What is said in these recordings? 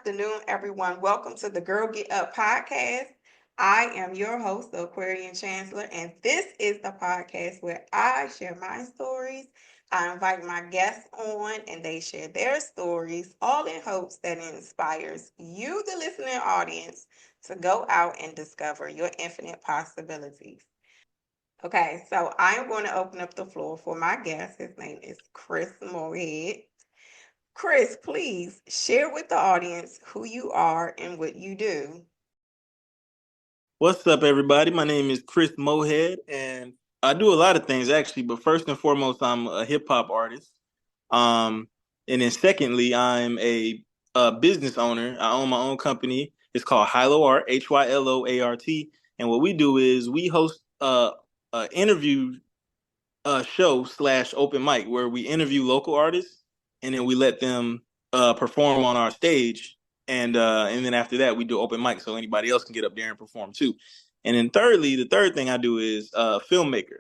afternoon, everyone. Welcome to the Girl Get Up podcast. I am your host, the Aquarian Chancellor, and this is the podcast where I share my stories. I invite my guests on and they share their stories, all in hopes that it inspires you, the listening audience, to go out and discover your infinite possibilities. Okay, so I am going to open up the floor for my guest. His name is Chris Mohead. Chris, please share with the audience who you are and what you do. What's up, everybody? My name is Chris Mohead, and I do a lot of things actually. But first and foremost, I'm a hip hop artist. Um, and then secondly, I'm a business owner. I own my own company. It's called Hylo Art, Hyloart. And what we do is we host a interview show slash open mic where we interview local artists, and then we let them perform on our stage, and then after that we do open mic so anybody else can get up there and perform too. And then thirdly, the third thing I do is filmmaker.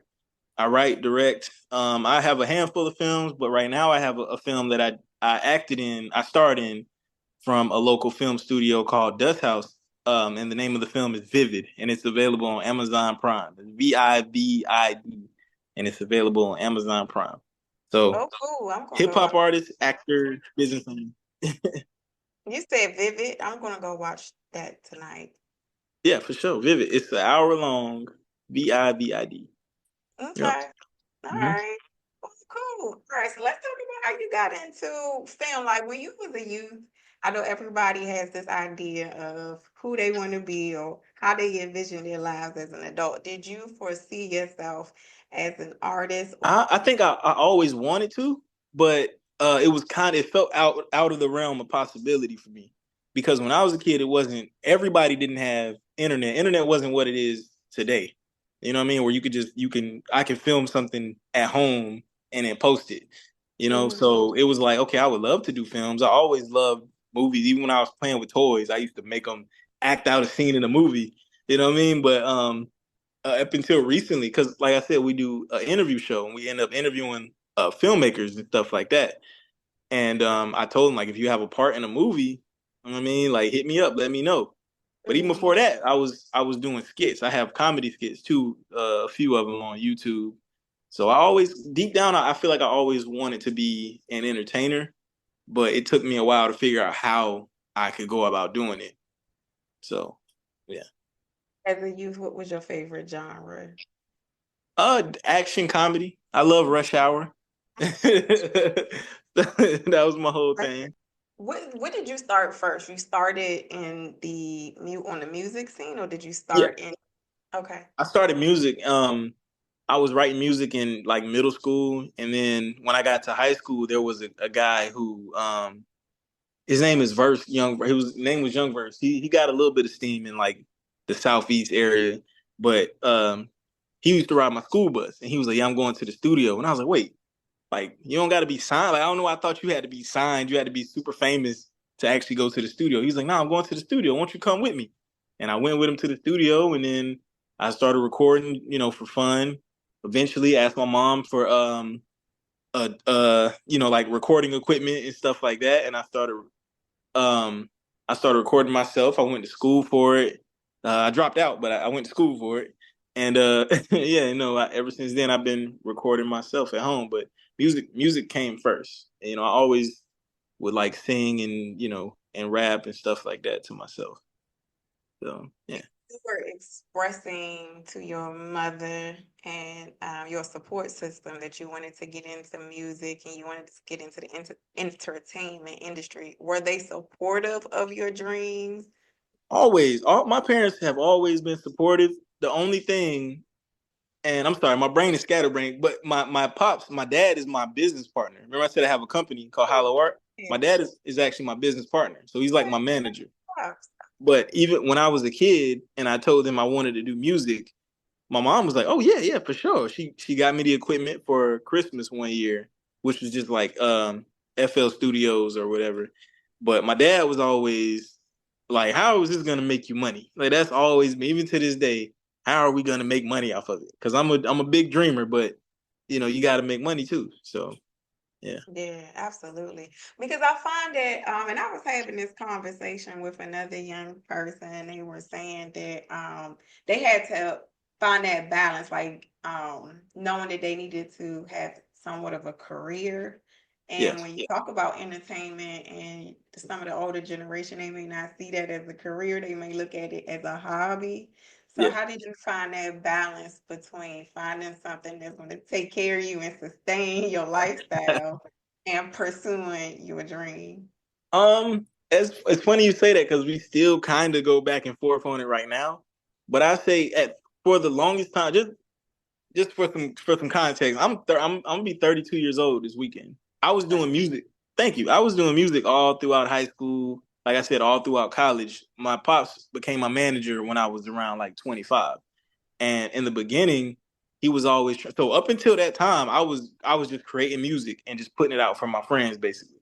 I write, direct. I have a handful of films, but right now I have a film that I acted in. I starred in from a local film studio called Dust House. And the name of the film is Vivid, and it's available on Amazon Prime. VIVID, and it's available on Amazon Prime. So, Oh, cool. I'm going to hip go hop watch. artist, actor, business owner. You said Vivid. I'm going to go watch that tonight. Yeah, for sure. Vivid. It's an hour long. VIVID. Yep. Okay. All Mm-hmm. right. Well, cool. All right. So let's talk about how you got into film. Like when you was a youth, I know everybody has this idea of who they want to be or how they envision their lives as an adult. Did you foresee yourself as an artist? I think I always wanted to, but it was it felt out of the realm of possibility for me. Because when I was a kid, it wasn't everybody didn't have internet. Internet wasn't what it is today. You know what I mean? Where I can film something at home and then post it. Mhm. So it was like, okay, I would love to do films. I always loved movies. Even when I was playing with toys, I used to make them act out a scene in a movie. You know what I mean? But up until recently, because like I said, we do an interview show and we end up interviewing filmmakers and stuff like that. And I told him, like, if you have a part in a movie, you know what I mean, like, hit me up, let me know. But even Mhm. before that, I was doing skits. I have comedy skits too, a few of them on YouTube. So I always, deep down, I feel like I always wanted to be an entertainer, but it took me a while to figure out how I could go about doing it. So, yeah. As a youth, what was your favorite genre? Action comedy. I love Rush Hour. That was my whole Right. thing. What did you start first? You started in the mute on the music scene, or did you Yeah, start in? Okay. I started music. I was writing music in like middle school, and then when I got to high school, there was a guy who his name is Verse Young. His name was Young Verse. He got a little bit of steam in like the southeast area, but he used to ride my school bus, and he was like, "Yeah, I'm going to the studio," and I was like, "Wait." Like, you don't got to be signed. Like, I don't know. I thought you had to be signed. You had to be super famous to actually go to the studio. He's like, no, I'm going to the studio. Won't you come with me? And I went with him to the studio, and then I started recording, for fun. Eventually, asked my mom for like recording equipment and stuff like that, and um I started recording myself. I went to school for it. I dropped out, but I went to school for it. And yeah, ever since then I've been recording myself at home. But music came first. I always would like sing and and rap and stuff like that to myself. So yeah. You were expressing to your mother and your support system that you wanted to get into music and you wanted to get into the entertainment industry. Were they supportive of your dreams? Always, all my parents have always been supportive. The only thing, and I'm sorry, my brain is scatterbrained, but my dad is my business partner. Remember I said I have a company called Hollow Art? My dad is actually my business partner. So he's like my manager. But even when I was a kid and I told him I wanted to do music, my mom was like, "Oh yeah, yeah, for sure." She got me the equipment for Christmas one year, which was just like FL Studios or whatever. But my dad was always like, "How is this gonna make you money?" Like that's always me, even to this day. How are we gonna make money off of it? Because I'm a big dreamer, but you got to make money too. So Yeah. Yeah, absolutely. Because I find that, and I was having this conversation with another young person. They were saying that they had to find that balance, like knowing that they needed to have somewhat of a career. And Yes. when you talk about entertainment and some of the older generation, they may not see that as a career. They may look at it as a hobby. So Yeah. how did you find that balance between finding something that's going to take care of you and sustain your lifestyle and pursuing your dream? It's funny you say that because we still kind of go back and forth on it right now. But I say at for the longest time, just for some context, I'm gonna be 32 years old this weekend. I was doing music. Thank you. I was doing music all throughout high school. Like I said, all throughout college. My pops became my manager when I was around like 25. And in the beginning, he was always so up until that time, I was just creating music and just putting it out for my friends basically.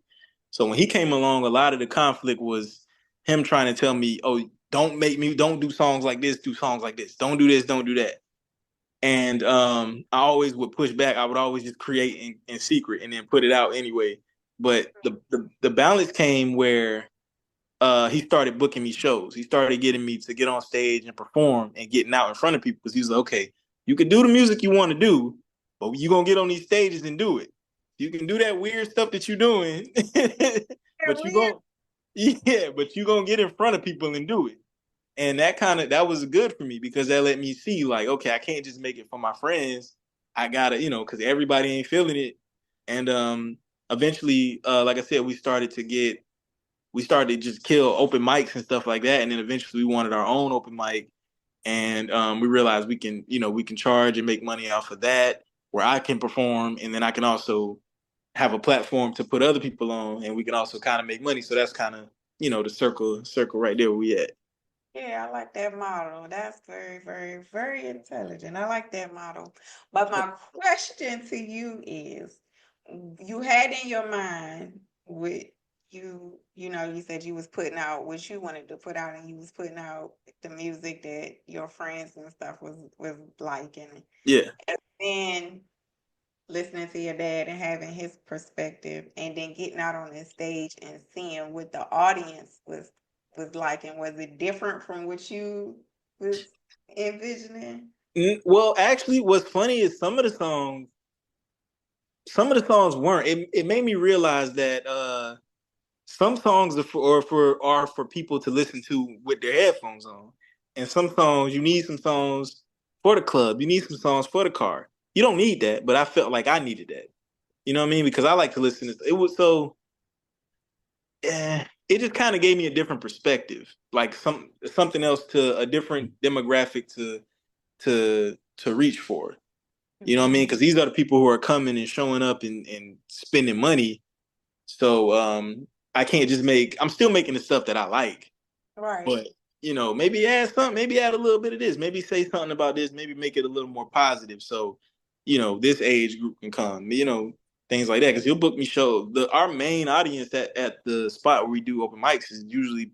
So when he came along, a lot of the conflict was him trying to tell me, "Oh, don't do songs like this, do songs like this. Don't do this, don't do that." And I always would push back. I would always just create in secret and then put it out anyway. But the balance came where he started booking me shows. He started getting me to get on stage and perform and getting out in front of people because he was like, okay, you can do the music you want to do, but you gonna get on these stages and do it. You can do that weird stuff that you're doing, Yeah, but you weird. gonna yeah, but you gonna get in front of people and do it. And that was good for me because that let me see like, okay, I can't just make it for my friends. I gotta, because everybody ain't feeling it. And eventually, like I said, we started to just kill open mics and stuff like that. And then eventually we wanted our own open mic. And we realized we can charge and make money off of that where I can perform. And then I can also have a platform to put other people on and we can also kind of make money. So that's kind of, the circle right there where we at. Yeah, I like that model. That's very, very, very intelligent. I like that model. But my question to you is, you had in your mind with you said you was putting out what you wanted to put out and you was putting out the music that your friends and stuff was liking. Yeah. And then listening to your dad and having his perspective and then getting out on the stage and seeing what the audience was like, and was it different from what you was envisioning? Well, actually, what's funny is some of the songs weren't. It made me realize that some songs are for people to listen to with their headphones on, and some songs you need some songs for the club. You need some songs for the car. You don't need that, but I felt like I needed that. You know what I mean? Because I like to listen to it. Was so it just kind of gave me a different perspective, like something else to a different demographic to reach for. You know what I mean? Mhm. Because these are the people who are coming and showing up and spending money. So I can't just I'm still making the stuff that I like, Right. but maybe add something, maybe add a little bit of this, maybe say something about this, maybe make it a little more positive. So, this age group can come, things like that. Because you'll book me show our main audience at the spot where we do open mics is usually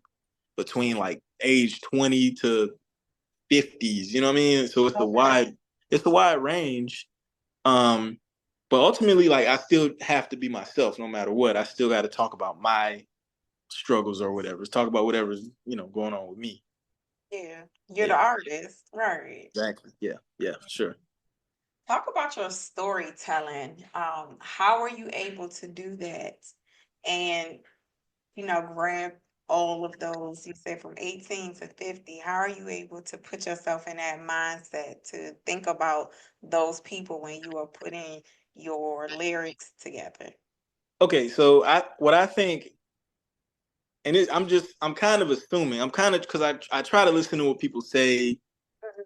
between like age 20 to 50s. You know what I mean? So Okay. it's a wide range. Um, but ultimately, like I still have to be myself no matter what. I still got to talk about my struggles or whatever. Talk about whatever's going on with me. Yeah. You're the Yeah, artist. Right. exactly. Yeah, yeah, for sure. Talk about your storytelling. How are you able to do that? And grab all of those, you said from 18 to 50. How are you able to put yourself in that mindset to think about those people when you are putting your lyrics together? Okay, so what I think, and I'm kind of assuming. I'm kind of because I try to listen to what people say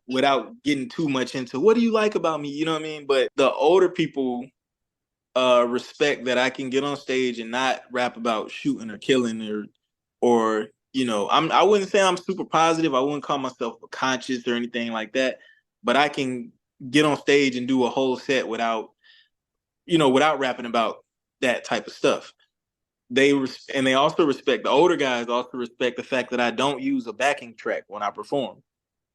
without getting too much into what do you like about me. You know what I mean? But the older people respect that I can get on stage and not rap about shooting or killing or I wouldn't say I'm super positive. I wouldn't call myself conscious or anything like that, but I can get on stage and do a whole set without rapping about that type of stuff. And they also respect the older guys also respect the fact that I don't use a backing track when I perform.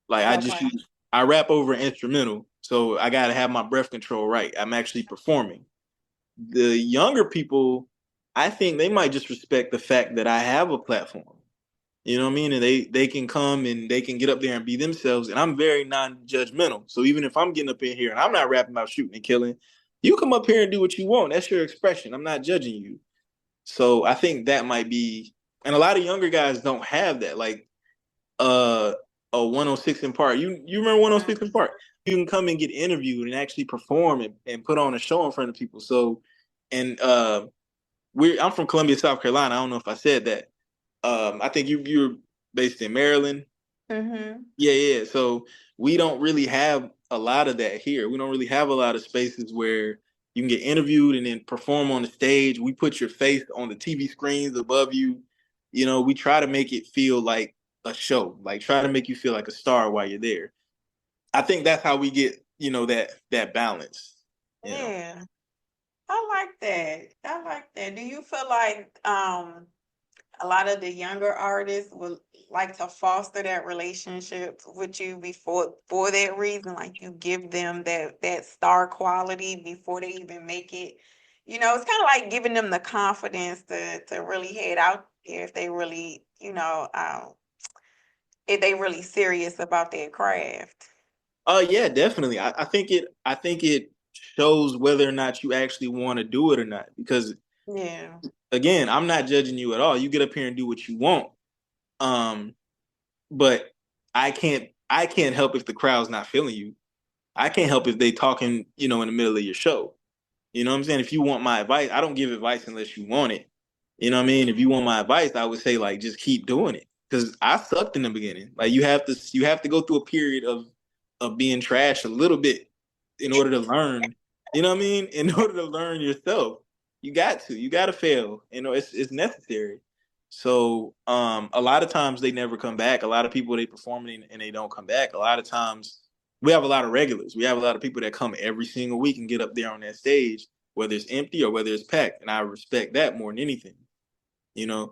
Like Okay. I rap over an instrumental, so I got to have my breath control right. I'm actually performing. The younger people, I think they might just respect the fact that I have a platform. You know what I mean? And they can come and they can get up there and be themselves. And I'm very non-judgmental. So even if I'm getting up in here and I'm not rapping about shooting and killing, you come up here and do what you want. That's your expression. I'm not judging you. So I think that might be, and a lot of younger guys don't have that. Like uh a 106 in Park. You remember 106 in Park? You can come and get interviewed and actually perform and put on a show in front of people. So and I'm from Columbia, South Carolina. I don't know if I said that. I think you're based in Maryland. Mm-hmm. Yeah, yeah. So we don't really have a lot of that here. We don't really have a lot of spaces where you can get interviewed and then perform on the stage. We put your face on the TV screens above you. You know, we try to make it feel like a show, like try to make you feel like a star while you're there. I think that's how we get, that balance, you know. Yeah. I like that. I like that. Do you feel like a lot of the younger artists would like to foster that relationship with you before for that reason? Like you give them that star quality before they even make it. It's kind of like giving them the confidence to really head out there if they really, if they really serious about their craft. Yeah, definitely. I think it shows whether or not you actually want to do it or not. Because Yeah. again, I'm not judging you at all. You get up here and do what you want. Um, but I can't help if the crowd's not feeling you. I can't help if they talking, in the middle of your show. You know what I'm saying? If you want my advice, I don't give advice unless you want it. You know what I mean? If you want my advice, I would say like just keep doing it. Because I sucked in the beginning. Like you have to go through a period of being trash a little bit in order to learn. You know what I mean? In order to learn yourself, you got to fail. It's necessary. So a lot of times they never come back. A lot of people they perform and they don't come back. A lot of times we have a lot of regulars. We have a lot of people that come every single week and get up there on that stage, whether it's empty or whether it's packed. And I respect that more than anything,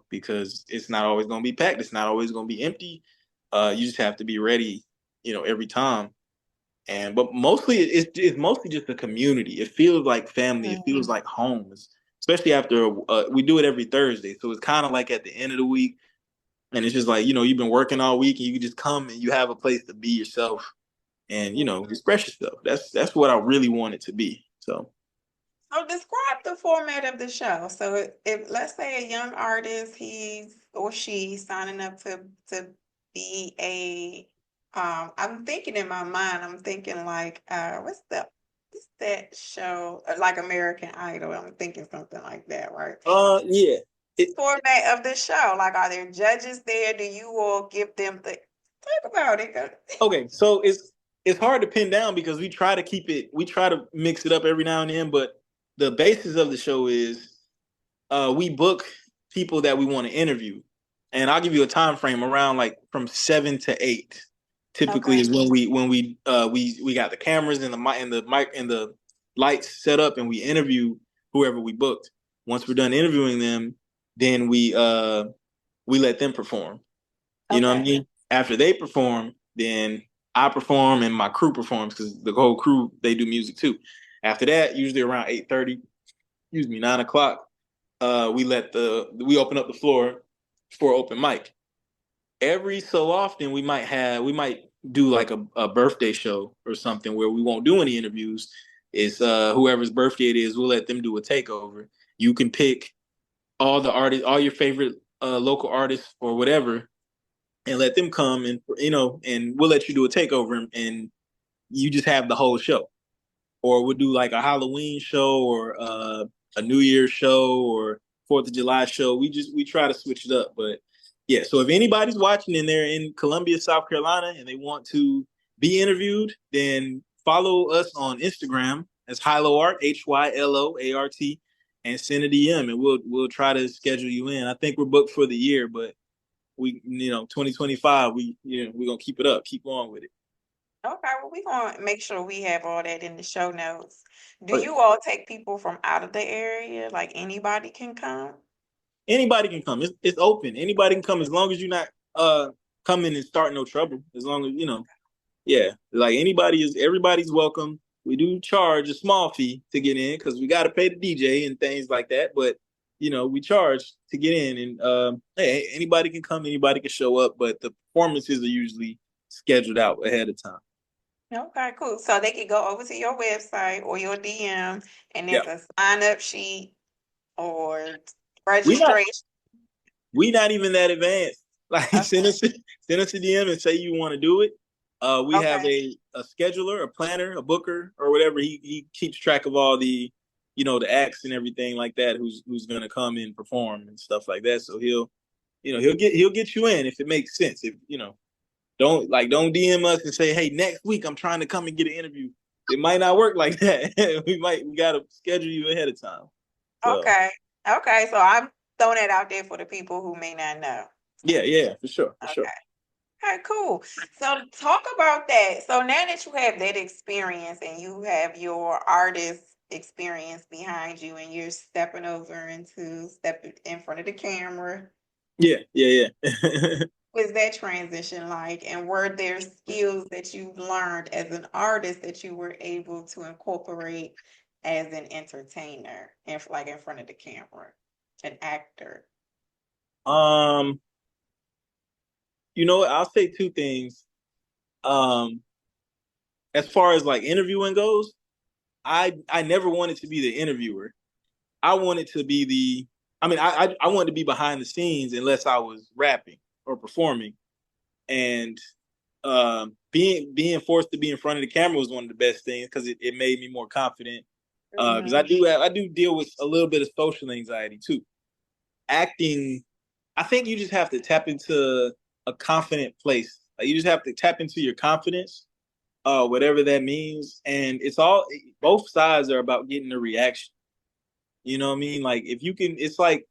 because it's not always going to be packed. It's not always going to be empty. You just have to be ready, every time. But mostly it's mostly just a community. It feels like family. It feels Mhm. like home, especially after we do it every Thursday. So it's kind of like at the end of the week. And it's just like, you've been working all week and you can just come and you have a place to be yourself and express yourself. That's what I really want it to be. So So describe the format of the show. So if let's say a young artist, he's or she's signing up to be a I'm thinking in my mind, I'm thinking like what's that show? Like American Idol. I'm thinking something like that, right? yeah. It, Format of the show. Like are there judges there? Do you all give them the talk about it? okay, so it's hard to pin down because we try to mix it up every now and then, but the basis of the show is we book people that we want to interview. And I'll give you a time frame around like from 7 to 8. Typically Okay. is when we got the cameras and the lights set up and we interview whoever we booked. Once we're done interviewing them, then we let them perform. You know what I Okay. mean? After they perform, then I perform and my crew performs because the whole crew they do music too. After that, usually around 8:30, excuse me, 9 o'clock, we open up the floor for open mic. Every so often we might do like a birthday show or something where we won't do any interviews. It's whoever's birthday it is, we'll let them do a takeover. You can pick all the artists, all your favorite local artists or whatever, and let them come and we'll let you do a takeover and you just have the whole show. Or we'll do like a Halloween show or a New Year's show or Fourth of July show. We try to switch it up, but yeah. So if anybody's watching and they're in Columbia, South Carolina, and they want to be interviewed, then follow us on Instagram as HyloArt HYLOART and send a DM, and we'll try to schedule you in. I think we're booked for the year, but 2025 we're gonna keep it up, keep on with it. Okay, well, we're gonna make sure we have all that in the show notes. Do Oh, yeah. you all take people from out of the area? Like anybody can come? Anybody can come. It's open. Anybody can come as long as you're not coming and starting no trouble. As long as yeah, like everybody's welcome. we do charge a small fee to get in because we got to pay the DJ and things like that. But we charge to get in, and hey, anybody can come, anybody can show up, but the performances are usually scheduled out ahead of time. Okay, cool. So they could go over to your website or your DM, and Yeah, there's a sign up sheet or we not registration. we not even that advanced. Like Okay. send us a DM and say you want to do it. We have Okay. a scheduler, a planner, a booker, or whatever. He keeps track of all the acts and everything like that. Who's gonna come and perform and stuff like that. So he'll get you in if it makes sense. If don't DM us and say, hey, next week I'm trying to come and get an interview. It might not work like that. We gotta schedule you ahead of time. So Okay. Okay. So I'm throwing it out there for the people who may not know. yeah, for sure, for sure. Okay. Okay, cool. So talk about that. So now that you have that experience and you have your artist experience behind you and you're stepping over into stepping in front of the camera, Yeah. was that transition like? And were there skills that you've learned as an artist that you were able to incorporate as an entertainer and like in front of the camera, an actor? um, I'll say two things. Um, as far as like interviewing goes, I never wanted to be the interviewer. I wanted to be I wanted to be behind the scenes unless I was rapping or performing. And being forced to be in front of the camera was one of the best things because it made me more confident. Because Hmm. I do deal with a little bit of social anxiety too. Acting, I think you just have to tap into a confident place. Like you just have to tap into your confidence, whatever that means. And both sides are about getting a reaction. You know what I mean? Like if you can, it's like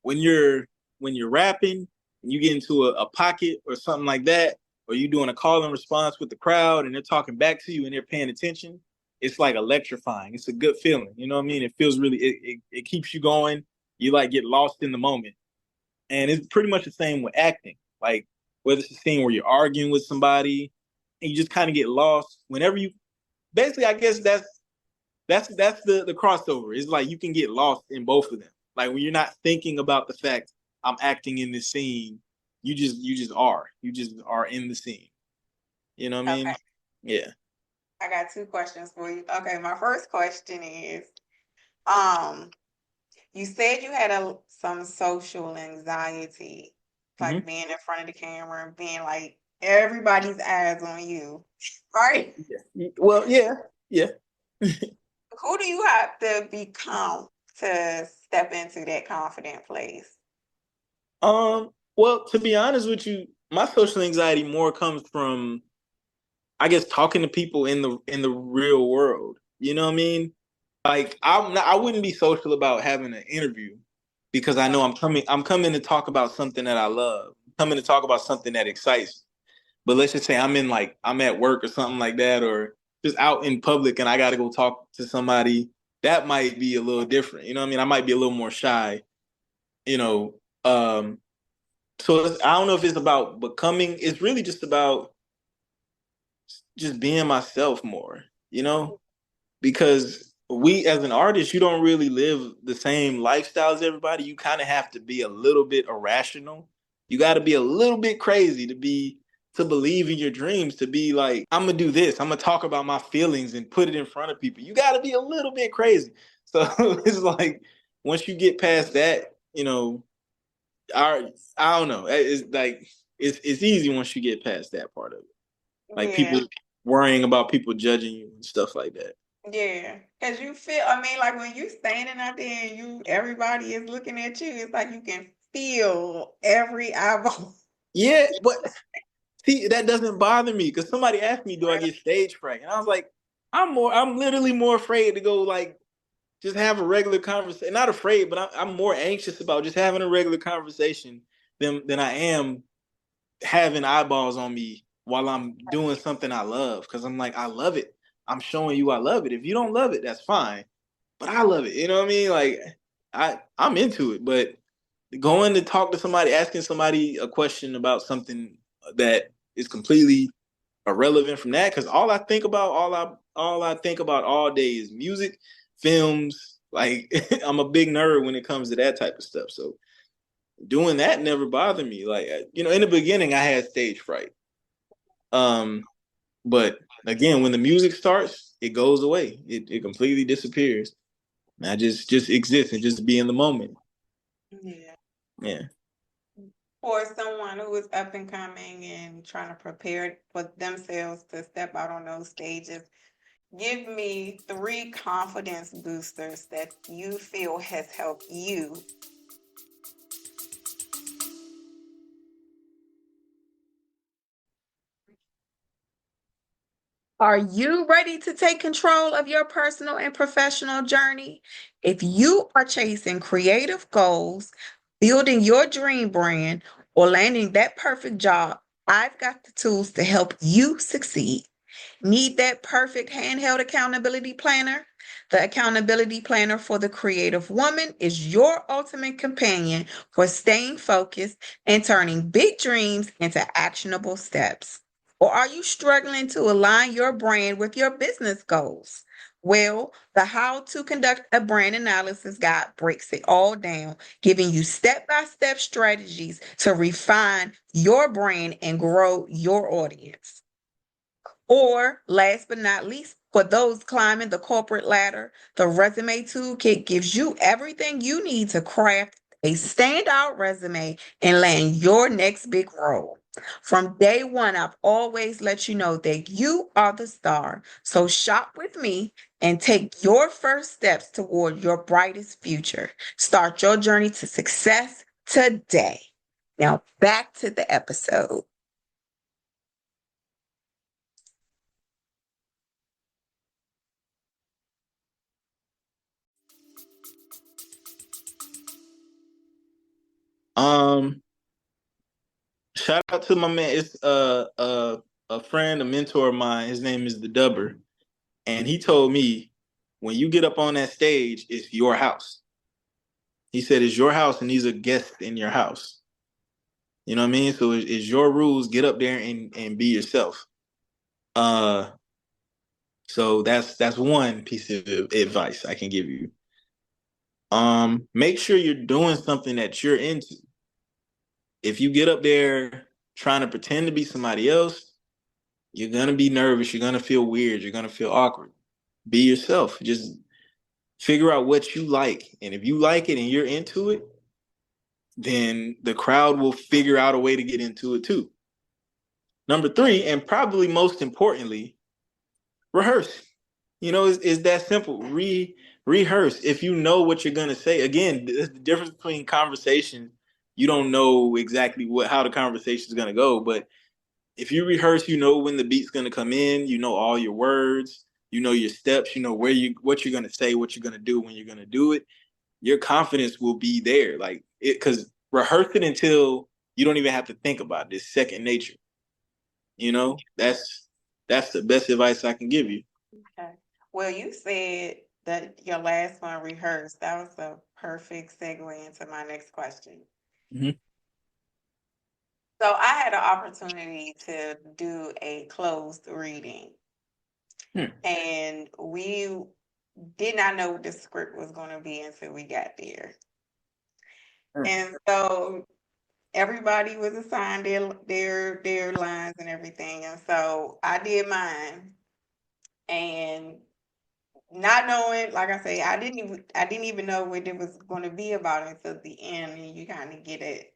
when you're rapping and you get into a pocket or something like that, or you doing a call and response with the crowd and they're talking back to you and they're paying attention, it's like electrifying. It's a good feeling. You know what I mean? It feels really it keeps you going. You like get lost in the moment. And it's pretty much the same with acting. Like whether it's a scene where you're arguing with somebody and you just kind of get lost. Whenever you basically I guess that's the crossover. It's like you can get lost in both of them. Like when you're not thinking about the fact I'm acting in this scene, you just are in the scene. You know what I mean? Okay. Yeah. I got two questions for you. Okay, my first question is, um, you said you had some social anxiety, like Mm-hmm. being in front of the camera and being like everybody's eyes on you, right? Yeah. Well, yeah. Who do you have to become to step into that confident place? Well, to be honest with you, my social anxiety more comes from I guess talking to people in the real world. You know what I mean? Like I wouldn't be social about having an interview because I know I'm coming to talk about something that I love. I'm coming to talk about something that excites me. But let's just say I'm at work or something like that or just out in public and I got to go talk to somebody that might be a little different. You know what I mean? I might be a little more shy, you know. So I don't know if it's about becoming, it's really just about just being myself more, you know? Because we as an artist, you don't really live the same lifestyle as everybody. You kind of have to be a little bit irrational. You got to be a little bit crazy to believe in your dreams, to be like, I'm gonna do this. I'm gonna talk about my feelings and put it in front of people. You got to be a little bit crazy. So it's like once you get past that, our I don't know. It's like it's easy once you get past that part of it. Like Yeah, people worrying about people judging you and stuff like that. yeah. Because you feel, I mean, like when you standing out there and everybody is looking at you, it's like you can feel every eyeball. Yeah, but see, that doesn't bother me because somebody asked me, "Do I get stage fright?" And I was like, I'm literally more afraid to go like just have a regular conversation. Not afraid, but I'm more anxious about just having a regular conversation than I am having eyeballs on me while I'm doing something I love. Because I'm like, I love it. I'm showing you I love it. If you don't love it, that's fine. But I love it. You know what I mean? Like I'm into it, but going to talk to somebody, asking somebody a question about something that is completely irrelevant from that because all I think about, all I think about all day is music, films. Like I'm a big nerd when it comes to that type of stuff. So doing that never bothered me. Like in the beginning, I had stage fright. But again, when the music starts, it goes away. It completely disappears. And I just exist and just be in the moment. Yeah. Yeah. For someone who is up and coming and trying to prepare for themselves to step out on those stages, give me 3 confidence boosters that you feel has helped you. Are you ready to take control of your personal and professional journey? If you are chasing creative goals, building your dream brand, or landing that perfect job, I've got the tools to help you succeed. Need that perfect handheld accountability planner? The accountability planner for the creative woman is your ultimate companion for staying focused and turning big dreams into actionable steps. Or are you struggling to align your brand with your business goals? Well, the How to Conduct a Brand Analysis Guide breaks it all down, giving you step by step strategies to refine your brand and grow your audience. Or, last but not least, for those climbing the corporate ladder, the Resume Toolkit gives you everything you need to craft a standout resume and land your next big role. From day one, I've always let you know that you are the star. So shop with me and take your first steps toward your brightest future. Start your journey to success today. Now, back to the episode. Um. Shout out to my man. It's a friend, a mentor of mine. His name is the Dubber, and he told me when you get up on that stage, it's your house. He said it's your house, and these are guests in your house. You know what I mean? So it's your rules. Get up there and be yourself. Uh, so that's one piece of advice I can give you. Make sure you're doing something that you're into. If you get up there trying to pretend to be somebody else, you're gonna be nervous. You're gonna feel weird. You're gonna feel awkward. Be yourself. Just figure out what you like, and if you like it and you're into it, then the crowd will figure out a way to get into it too. Number three, and probably most importantly, rehearse. It's that simple. Rehearse. If you know what you're gonna say, again, the difference between conversation, you don't know exactly how the conversation is gonna go, but if you rehearse, you know when the beat's gonna come in, you know all your words, you know your steps, you know what you're gonna say, what you're gonna do when you're gonna do it. Your confidence will be there, like it, because rehearse it until you don't even have to think about it. It's second nature. That's the best advice I can give you. Okay. Well, you said that your last one rehearsed. That was a perfect segue into my next question. Mm-hmm. So I had an opportunity to do a closed reading, Hmm. and we did not know what the script was going to be until we got there. Hmm. And so everybody was assigned their lines and everything. And so I did mine, and not knowing, like I say, I didn't even know what it was going to be about until the end, and you kind of get it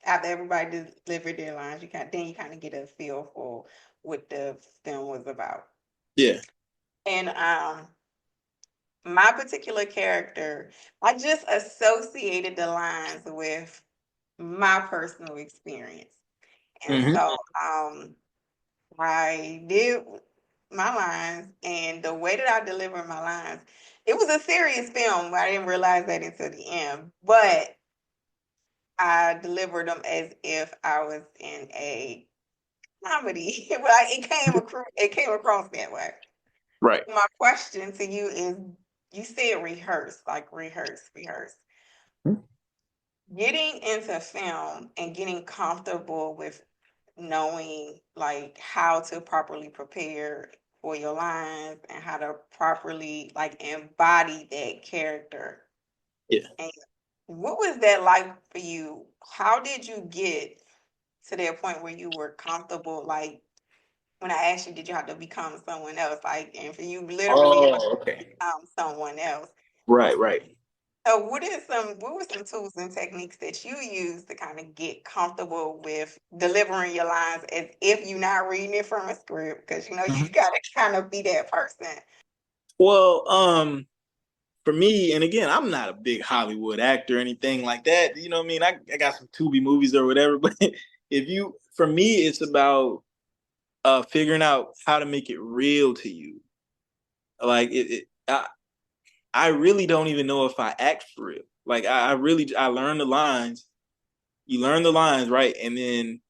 after everybody delivered their lines. You kind of get a feel for what the film was about. Yeah. And my particular character, I just associated the lines with my personal experience, and Mm-hmm. so I did my lines, and the way that I delivered my lines, it was a serious film. I didn't realize that until the end, but I delivered them as if I was in a comedy. Well, it came across that way. Right. My question to you is: you said rehearse, like rehearse, rehearse. Getting into film and getting comfortable with knowing like how to properly prepare for your lines and how to properly like embody that character. Yeah. And what was that like for you? How did you get to that point where you were comfortable? Like when I asked you, did you have to become someone else? Like, and for you literally like Oh, okay. become someone else. Right, right. So what were some tools and techniques that you use to kind of get comfortable with delivering your lines as if you're not reading it from a script? Because you know you Mhm. gotta kind of be that person. Well, for me, and again, I'm not a big Hollywood actor or anything like that. You know what I mean? I got some Tubi movies or whatever, but for me, it's about figuring out how to make it real to you. Like I really don't even know if I act for real. Like I learn the lines. You learn the lines, right? And then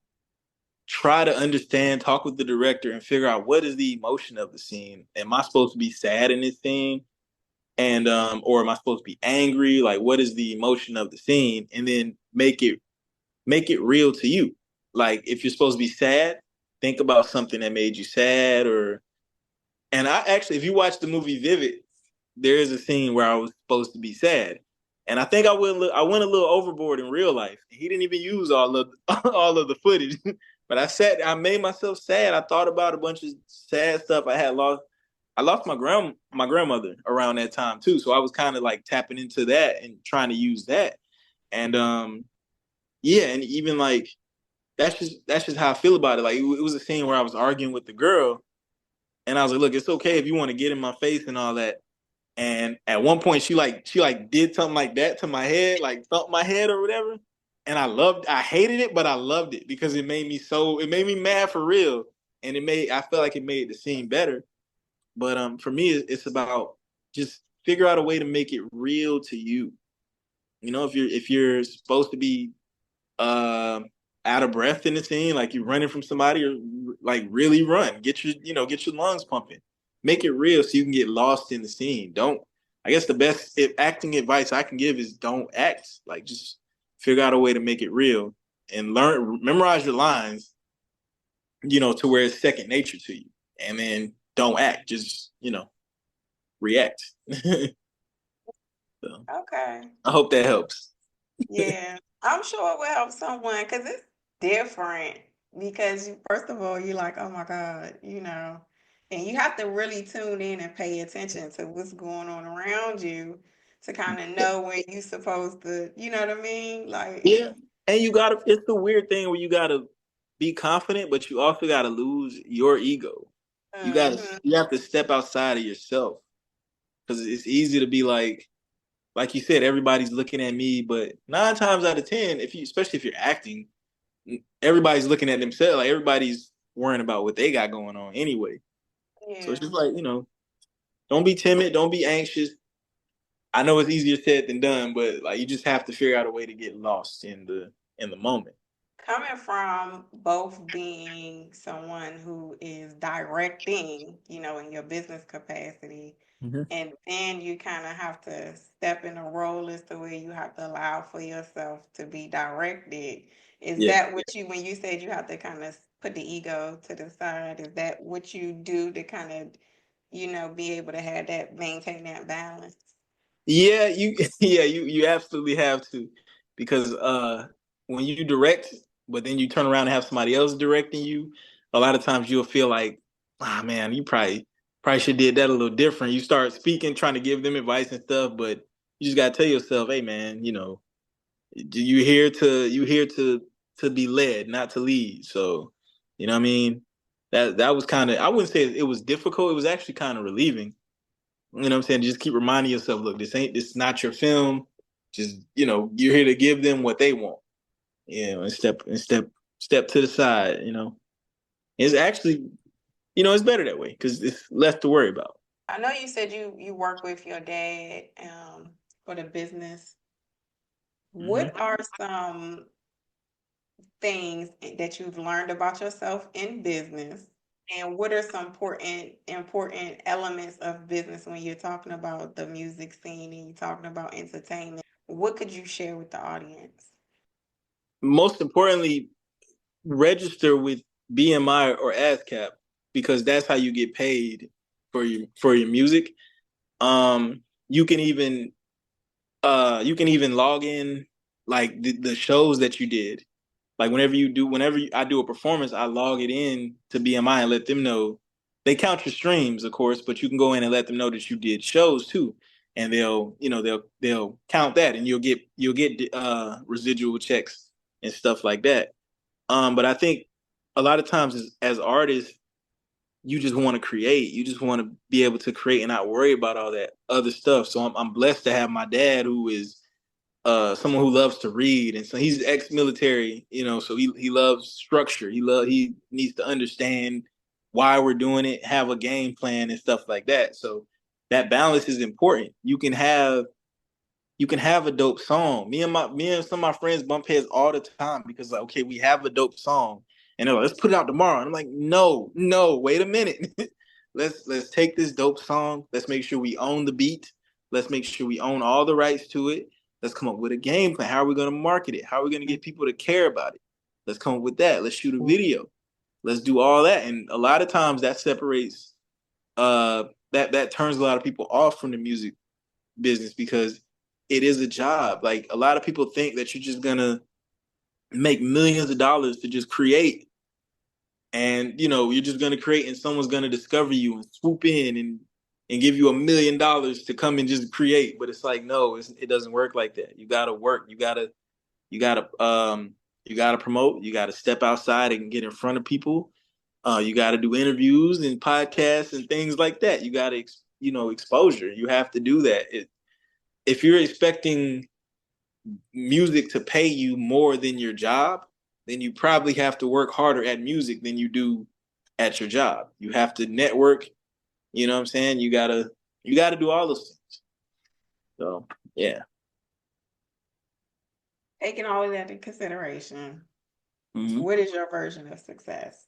try to understand, talk with the director and figure out what is the emotion of the scene. Am I supposed to be sad in this scene? And or am I supposed to be angry? Like what is the emotion of the scene? And then make it real to you. Like if you're supposed to be sad, think about something that made you sad or and I actually if you watch the movie Vivid, there is a scene where I was supposed to be sad. And I think I went a little overboard in real life. He didn't even use all of all of the footage. But I made myself sad. I thought about a bunch of sad stuff. I lost my grandmother around that time too. So I was kind of like tapping into that and trying to use that. And yeah, and even like that's just how I feel about it. Like it was a scene where I was arguing with the girl and I was like, look, it's okay if you want to get in my face and all that. And at one point, she did something like that to my head, like thumped my head or whatever. And I hated it, but I loved it because it made me mad for real, and I felt like it made the scene better. But for me, it's about just figure out a way to make it real to you. You know, if you're supposed to be uh, out of breath in the scene, like you're running from somebody, or like really run, get your lungs pumping, make it real so you can get lost in the scene. Don't. I guess the best acting advice I can give is don't act. Like just figure out a way to make it real and memorize your lines. To where it's second nature to you, and then don't act. Just react. So Okay. I hope that helps. Yeah, I'm sure it will help someone because it's different. Because first of all, you're like, oh my God, and you have to really tune in and pay attention to what's going on around you to kind of know when you're supposed to, you know what I mean? Like, Yeah. And it's the weird thing where you gotta be confident, but you also gotta lose your ego. hmm You have to step outside of yourself. Because it's easy to be like you said, everybody's looking at me, but 9 times out of 10, especially if you're acting, everybody's looking at themselves. Like everybody's worrying about what they got going on anyway. So it's yeah. just like, don't be timid, don't be anxious. I know it's easier said than done, but like you just have to figure out a way to get lost in the moment. Coming from both being someone who is directing, in your business capacity, Mm-hmm. and then you kind of have to step in a role as to where you have to allow for yourself to be directed. Is Yeah. that what when you said you have to kind of put the ego to the side, is that what you do to kind of, be able to maintain that balance? Yeah, you absolutely have to because when you direct, but then you turn around and have somebody else directing you, a lot of times you'll feel like, ah man, you probably should did that a little different. You start speaking, trying to give them advice and stuff, but you just gotta tell yourself, hey man, you here to be led, not to lead. So, you know what I mean? That was kind of I wouldn't say it was difficult. It was actually kind of relieving, you know what I'm saying? Just keep reminding yourself, look, this is not your film. Just, you're here to give them what they want. And step to the side. It's actually, it's better that way because it's less to worry about. I know you said you work with your dad for the business. Hmm. What are some things that you've learned about yourself in business? And what are some important elements of business when you're talking about the music scene and you're talking about entertainment? What could you share with the audience? Most importantly, register with BMI or ASCAP because that's how you get paid for your music. You can even log in like the shows that you did. Like I do a performance, I log it in to BMI and let them know. They count your streams, of course, but you can go in and let them know that you did shows too, and they'll count that, and you'll get residual checks and stuff like that. But I think a lot of times as artists, you just want to create. You just want to be able to create and not worry about all that other stuff. So I'm blessed to have my dad, who is someone who loves to read, and so he's ex-military, so he loves structure. He needs to understand why we're doing it, have a game plan and stuff like that. So that balance is important. You can have a dope song. Me and some of my friends bump heads all the time because, like, okay, we have a dope song, and they're like, let's put it out tomorrow. And I'm like, no, wait a minute. Let's take this dope song. Let's make sure we own the beat. Let's make sure we own all the rights to it. Let's come up with a game plan. How are we going to market it? How are we going to get people to care about it? Let's come up with that. Let's shoot a video. Let's do all that. And a lot of times that separates that turns a lot of people off from the music business because it is a job. Like, a lot of people think that you're just gonna make millions of dollars to just create, and you're just gonna create, and someone's gonna discover you and swoop in and give you $1 million to come and just create. But it's like, no, it doesn't work like that. You gotta work. You gotta promote. You gotta step outside and get in front of people. You gotta do interviews and podcasts and things like that. You gotta exposure. You have to do that. If you're expecting music to pay you more than your job, then you probably have to work harder at music than you do at your job. You have to network, you know what I'm saying? You gotta do all those things. So yeah. Taking all of that into consideration, Mm-hmm. what is your version of success?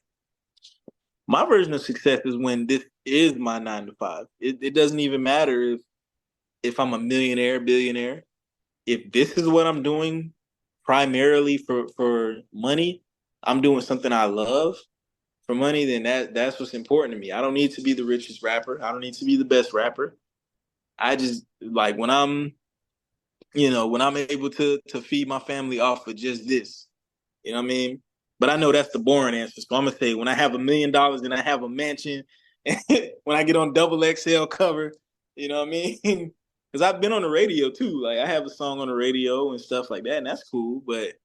My version of success is when this is my 9 to 5. It doesn't even matter if I'm a millionaire, billionaire. If this is what I'm doing primarily for money, I'm doing something I love for money, then that's what's important to me. I don't need to be the richest rapper. I don't need to be the best rapper. I just like when I'm able to feed my family off of just this. You know what I mean? But I know that's the boring answer. So I'm gonna say when I have $1 million and I have a mansion, when I get on double XL cover, you know what I mean? Because I've been on the radio too. Like, I have a song on the radio and stuff like that, and that's cool. But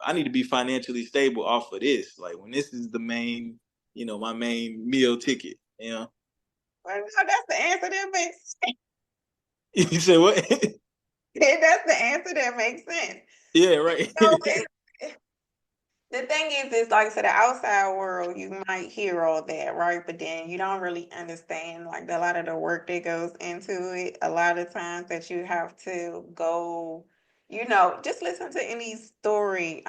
I need to be financially stable off of this. Like, when this is the main, my main meal ticket. Well, no, that's the answer that makes sense. You say what? That's the answer that makes sense. Yeah, right. So the thing is like I said, the outside world, you might hear all that, right? But then you don't really understand like a lot of the work that goes into it. A lot of times that you have to go, just listen to any story.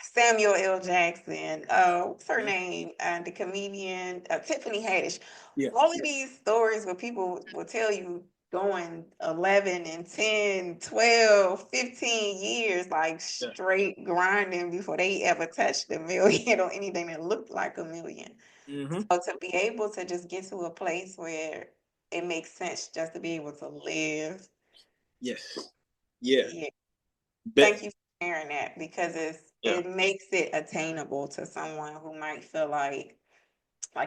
Samuel L. Jackson, what's her name? The comedian Tiffany Haddish. Yeah. All of these stories where people will tell you going 11 and 10, 12, 15 years, like Yeah. straight grinding before they ever touched a million or anything that looked like a million. Mm-hmm. So to be able to just get to a place where it makes sense just to be able to live. Yes. Yeah. Yeah. Bet. Thank you for sharing that because Yeah. it makes it attainable to someone who might feel like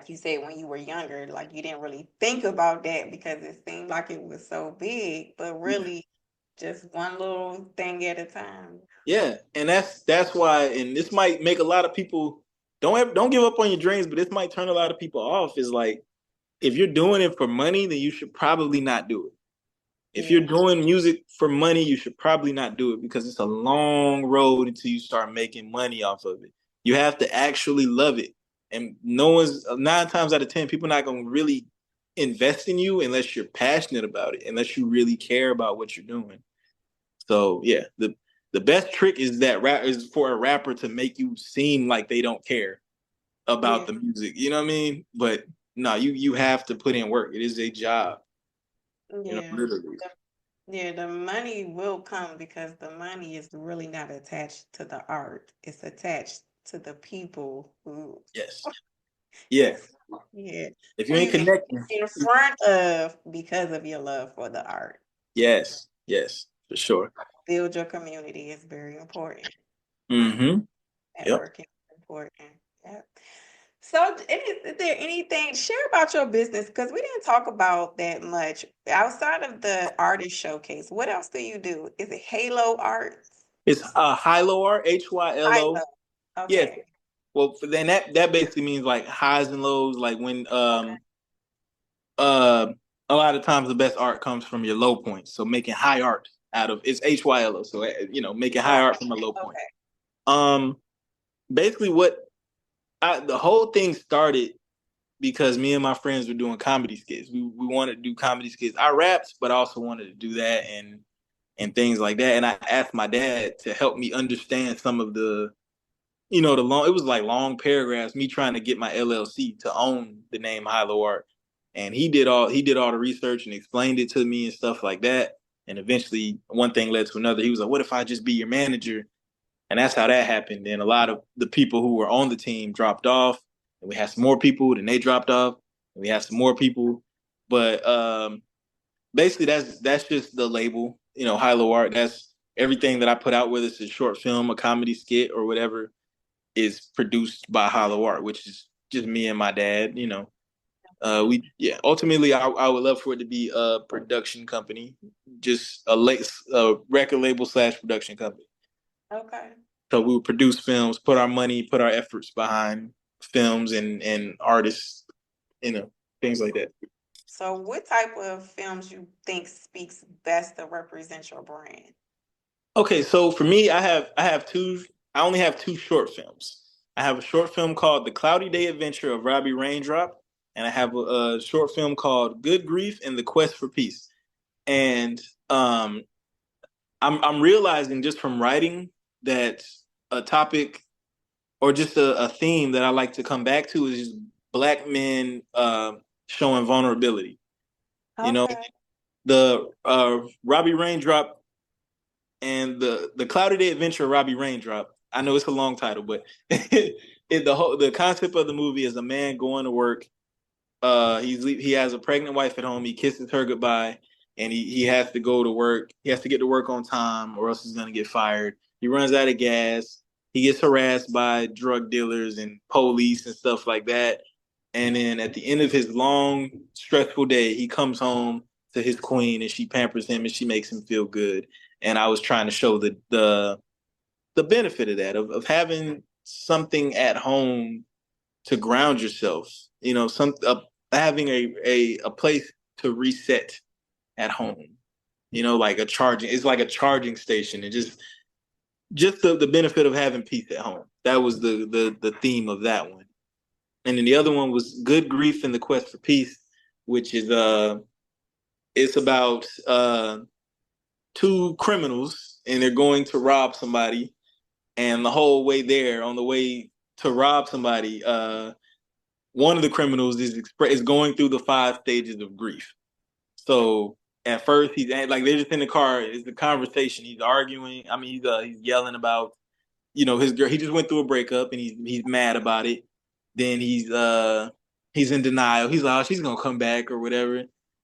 you said when you were younger, like you didn't really think about that because it seemed like it was so big, but Yeah. really just one little thing at a time. Yeah, and that's why, and this might make a lot of people don't give up on your dreams, but this might turn a lot of people off. Is like, if you're doing it for money, then you should probably not do it. If you're Yeah. doing music for money, you should probably not do it because it's a long road until you start making money off of it. You have to actually love it, and no one's 9 times out of 10 people not going to really invest in you unless you're passionate about it, unless you really care about what you're doing. So yeah, the best trick is is for a rapper to make you seem like they don't care about Yeah. the music. You know what I mean? But no, you have to put in work. It is a job. Yeah. Literally. Yeah, the money will come because the money is really not attached to the art. It's attached to the people who Yes. Yeah. yeah, If you who ain't you get connecting, in front of because of your love for the art. yes, yes, for sure. Build your community is very important. Mm-hmm. Yep. Networking is important. Yep. So, is there anything share about your business? Because we didn't talk about that much outside of the artist showcase. What else do you do? Is it Halo Arts? It's Hylo art, Hylo. Hilo. Yes. Okay. Well, then that basically means like highs and lows. Like when Okay. uh a lot of times the best art comes from your low points. So making high art out of it's Hylo. So making high art Right. from a low point. Okay. Um, basically the whole thing started because me and my friends were doing comedy skits. We wanted to do comedy skits. I rapped, but I also wanted to do that and things like that. And I asked my dad to help me understand some of the long. It was like long paragraphs. Me trying to get my LLC to own the name Hilo Art, and he did all the research and explained it to me and stuff like that. And eventually, one thing led to another. He was like, "What if I just be your manager?" And that's how that happened. And a lot of the people who were on the team dropped off, and we had some more people. Then they dropped off, and we had some more people. But basically, that's just the label, Hilo Art. That's everything that I put out, whether it's a short film, a comedy skit, or whatever, is produced by Hilo Art, which is just me and my dad. Ultimately, I would love for it to be a production company, just a record label slash production company. Okay. So we would produce films, put our money, put our efforts behind films and artists, things like that. So, what type of films you think speaks best to represent your brand? Okay, so for me, I have two. I only have two short films. I have a short film called The Cloudy Day Adventure of Robby Raindrop, and I have a short film called Good Grief and the Quest for Peace. And I'm realizing just from writing that a topic or just a theme that I like to come back to is just black men showing vulnerability. You know, Okay. the Robby Raindrop and the Cloudy Day Adventure of Robby Raindrop. I know it's a long title, but the concept of the movie is a man going to work. He has a pregnant wife at home. He kisses her goodbye, and he has to go to work. He has to get to work on time, or else he's gonna get fired. He runs out of gas. He gets harassed by drug dealers and police and stuff like that. And then at the end of his long, stressful day, he comes home to his queen, and she pampers him and she makes him feel good. And I was trying to show the benefit of that of having something at home to ground yourself. Having a place to reset at home. Like a charging. It's like a charging station, and just the benefit of having peace at home. That was the theme of that one. And then the other one was Good Grief and the Quest for Peace, which is it's about two criminals and they're going to rob somebody, and the whole way there, on the way to rob somebody, one of the criminals is going through the five stages of grief. So at first he's like they're just in the car. It's the conversation. He's arguing. I mean, he's yelling about his girl. He just went through a breakup and he's mad about it. Then he's in denial. He's like, oh, she's gonna come back or whatever.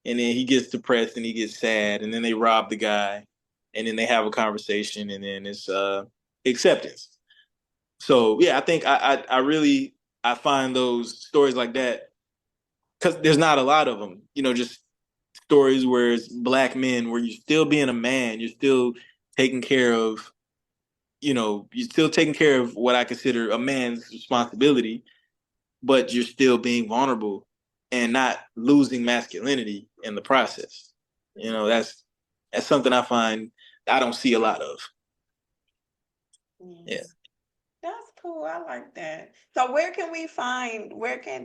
And then he gets depressed and he gets sad. And then they rob the guy. And then they have a conversation. And then it's acceptance. So yeah, I think I really I find those stories like that because there's not a lot of them. Just stories where it's black men where you're still being a man, you're still taking care of, you're still taking care of what I consider a man's responsibility, but you're still being vulnerable and not losing masculinity in the process. That's something I find I don't see a lot of. Yeah. Yes. That's cool. I like that. So where can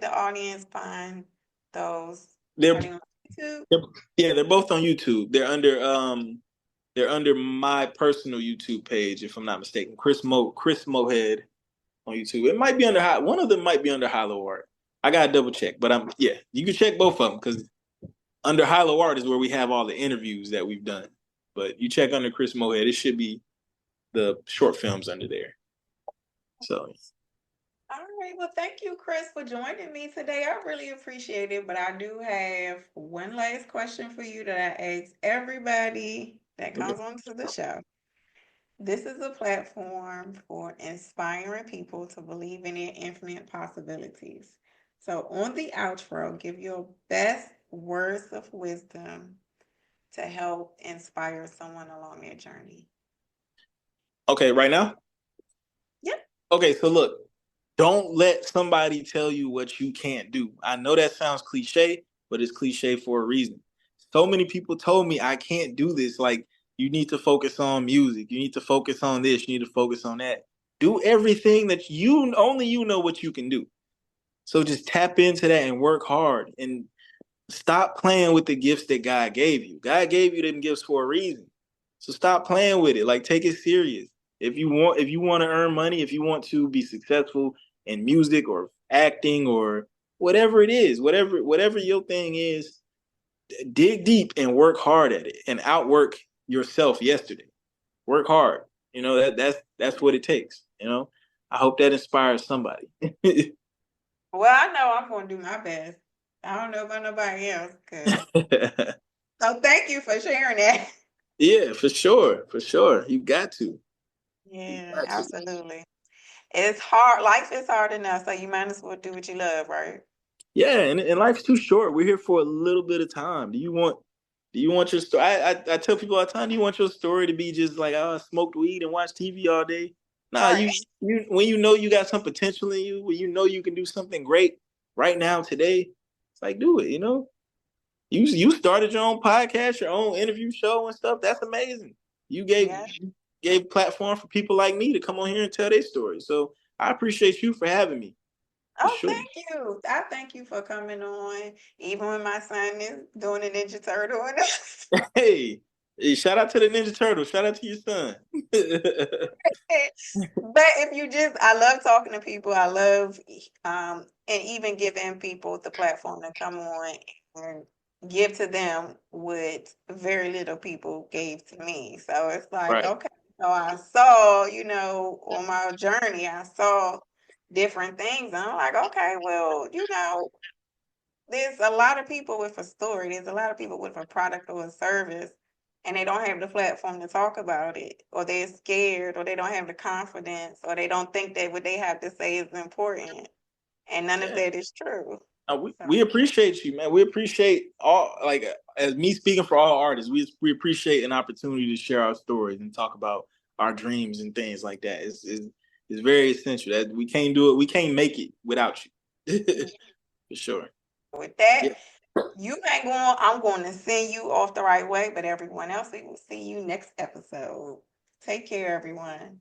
the audience find those? They're, Are they on YouTube? they're yeah, they're both on YouTube. They're under my personal YouTube page, if I'm not mistaken. Chris Mohead on YouTube. It might be under one of them might be under Hilo Art. I gotta double check, but you can check both of them because under Hilo Art is where we have all the interviews that we've done. But you check under Chris Mohead, it should be the short films under there. So. All right. Well, thank you, Chris, for joining me today. I really appreciate it. But I do have one last question for you that I ask everybody that comes onto the show. This is a platform for inspiring people to believe in their infinite possibilities. So, on the outro, give your best words of wisdom to help inspire someone along their journey. Okay, right now? Yep. Okay, so look, don't let somebody tell you what you can't do. I know that sounds cliche, but it's cliche for a reason. So many people told me I can't do this. Like, you need to focus on music. You need to focus on this. You need to focus on that. Do everything that only you know what you can do. So just tap into that and work hard and stop playing with the gifts that God gave you. God gave you them gifts for a reason. So stop playing with it. Like, take it serious. If you want to earn money, if you want to be successful in music or acting or whatever it is, whatever your thing is, dig deep and work hard at it and outwork yourself yesterday. Work hard. That's what it takes. I hope that inspires somebody. Well, I know I'm going to do my best. I don't know about nobody else. So thank you for sharing that. Yeah, for sure. For sure. You got to. Yeah, absolutely. It's hard. Life is hard enough, so you might as well do what you love, right? Yeah, and life's too short. We're here for a little bit of time. Do you want your story? I tell people all the time, do you want your story to be just like, oh, I smoked weed and watched TV all day? Nah, Right. you when you know you got some potential in you, when you know you can do something great right now today, it's like, do it, You started your own podcast, your own interview show and stuff. That's amazing. You gave Yeah. you gave platform for people like me to come on here and tell their story. So I appreciate you for having me. For Oh, sure. thank you. I thank you for coming on, even when my son is doing the Ninja Turtle. Hey, shout out to the Ninja Turtle. Shout out to your son. But if you just, I love talking to people. I love, and even giving people the platform to come on and give to them what very little people gave to me. So it's like, Right. okay, so I saw, on my journey, I saw different things. And I'm like, okay, well, there's a lot of people with a story. There's a lot of people with a product or a service, and they don't have the platform to talk about it, or they're scared, or they don't have the confidence, or they don't think that what they have to say is important. And none of Yeah. that is true. So, We appreciate you, man. We appreciate all, like, as me speaking for all artists, we appreciate an opportunity to share our stories and talk about our dreams and things like that. It's very essential. That we can't do it. We can't make it without you. yeah. For sure. With that, Yeah. you hang on. I'm going to send you off the right way, but everyone else, we will see you next episode. Take care, everyone.